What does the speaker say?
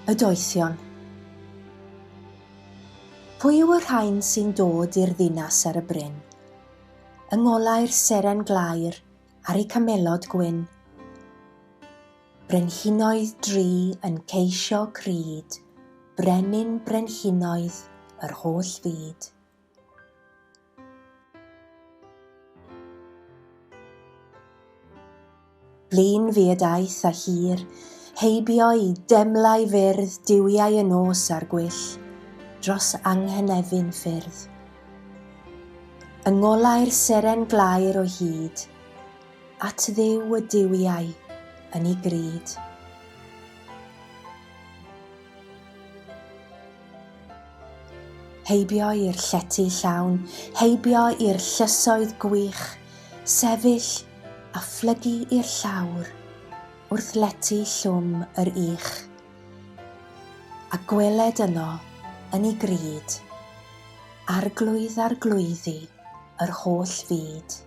Y doethion. Pwy yw y rhain sy'n dod i'r ddinas ar y bryn? Yng ngolau'r seren glair ar ei camelod gwyn. Brenhinoedd dri yn ceisio cryd, brenin brenhinoedd yr holl fyd. Blin fuedaeth a hir, heibio i demlau fyrdd diwiau y nos ar gwyll, dros anghenefin ffyrdd. Yng ngolau'r seren glair o hyd, at dduw y diwiau yn ei gryd. Heibio i'r llety llawn, heibio i'r llysoedd gwych, sefyll a phlygu i'r llawr wrth lety llwm yr ich. A gweled yno yn ei gryd, arglwydd ar glwyddi yr holl fyd.